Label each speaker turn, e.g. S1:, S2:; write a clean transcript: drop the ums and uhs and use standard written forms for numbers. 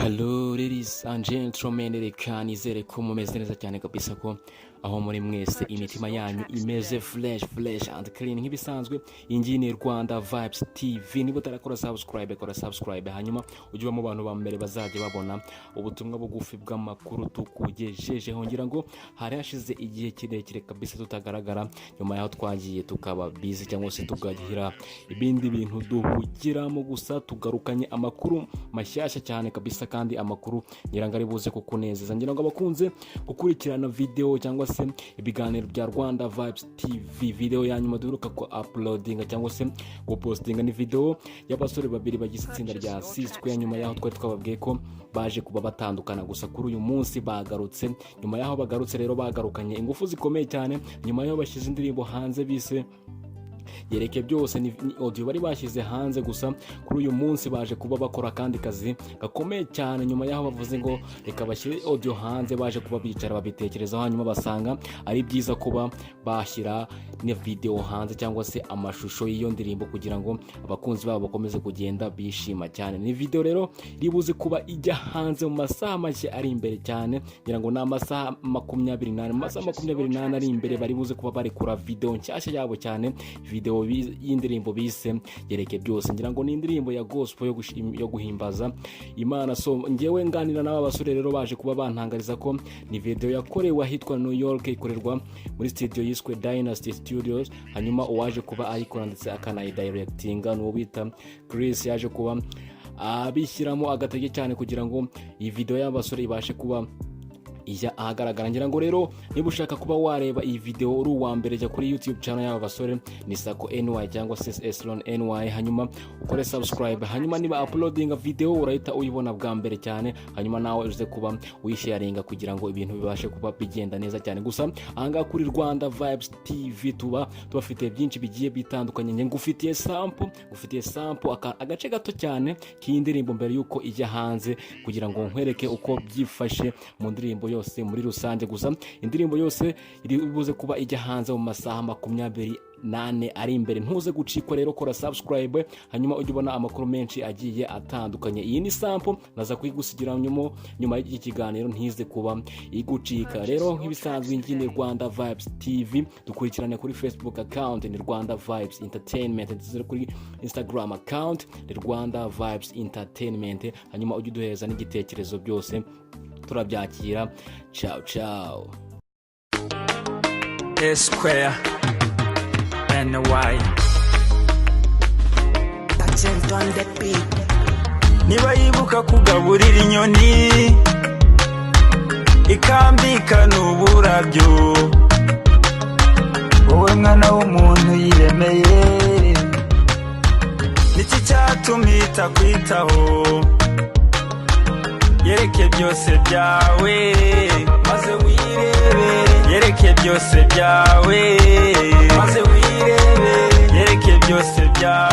S1: Hello ladies and gentlemen, Reka nizere ko mumeze neza cyane kabisa ko aho muri mwese imitima yanyu imeze fresh and clean nk'ibisanzwe. Iyi ni Rwanda Vibes TV, niba utarakora subscribe hanyuma ujye mu bantu ba mbere bazajya babona ubutumwa bugufi bw'amakuru tukugejeje. Ngira ngo hari hashize igihe kirekire kabisa tutagaragara, nyuma yaho twagiye tukaba busy cyangwa se tugagira ibindi bintu duhugiramo, gusa tugarukanye amakuru mashyashya cyane kabisa kandi amakuru ngira ari buze kukunezeza. Ngira ngo abakunze gukurikirana video cyangwa se ibiganiro bya Rwanda Vibes TV, video yanyuma duheruka ko uploading cyangwa se go posting ni video y'abasore babiri bagize itsinda rya Siswe. Nyuma yaho twari twababwiye ko baje kuba batandukana, gusa kuri uyu munsi bagarutse. Nyuma yaho bagarutse rero bagarukanye ingufu zikomeye cyane, nyuma yaho bashyize indirimbo hanze bise Yereke byose ni audio bari bashyize hanze, gusa kuri uyu munsi baje kuba bakora kandi kazi gakomeye cyane. Nyuma yaho bavuze ngo reka bashyire audio hanze, baje kuba bicara babitekerezaho, hanyuma basanga ari byiza kuba bashyira ne video hanze cyangwa se amashusho y'iyo ndirimbo kugira ngo abakunzi babo bakomeze kugenda bishima cyane. Ni video rero ribuze kuba ijya hanze mu masaha make ari imbere cyane, ngira ngo na masaha 28 ari imbere bari buze kuba bari kura video nshyashya yabo cyane, video y'indirimbo bise Yereke byose. Ngira ngo ni indirimbo ya gospel yo guhimbaza Imana. So ngewe nganira n'aba basore rero baje kuba bantangariza ko ni video yakorewe ahitwa New York, ikorerwa muri studio yiswe Dynasty Studios. Hanyuma uwaje kuba ayikora ndetse akanayidirectinga n'uwo bita Chris, yaje kuba abishyiramo agatege cyane kugira ngo iyi video y'abasore ibashe kuba ijya ahagaragara. Ngira ngo rero niba ushaka kuba wareba iyi video uri uwa mbere, jya kuri YouTube channel y'aba basore ni Sako NY cyangwa Eslon NY, hanyuma ukore subscribe. Hanyuma niba uploading video urahita uyibona bwa mbere cyane, hanyuma nawe uze kuba uyisharinga kugira ngo ibintu bibashe kuba bigenda neza cyane. Gusa ahanga kuri Rwanda Vibes TV tubafite byinshi bigiye bitandukanye. Nge ngufitiye sample agace gato cyane k'indirimbo mbere yuko ijya hanze, kugira ngo nkwereke uko byifashe mu ndirimbo yose muri rusange. Gusa indirimbo yose iribuze kuba ijya hanze mu masaha 28 ari imbere. Ntuze gucikwa rero, kora subscribe hanyuma ujye ubona amakuru menshi agiye atandukanye. Iyi ni sample naza kuyigusigira nyuma y'iki kiganiro, ntize kuba igucika. Rero nk'ibisanzwe ngi ni Rwanda Vibes TV, dukurikirane kuri Facebook account ni Rwanda Vibes Entertainment, ndetse kuri Instagram account ni Rwanda Vibes Entertainment. Hanyuma ujye uduheza n'igitekerezo byose turabyakira. Ciao.
S2: Square and Y
S3: Accent on the beat.
S2: niba yibuka kugaburira inyoni ikambika n'uburabyo, wowe mwana w'umuntu yiremeye, niki cyatumita kwitaho yereke byose byawe maze wirebere. Yereke byose byawe maze wirebere. Yereke byose byawe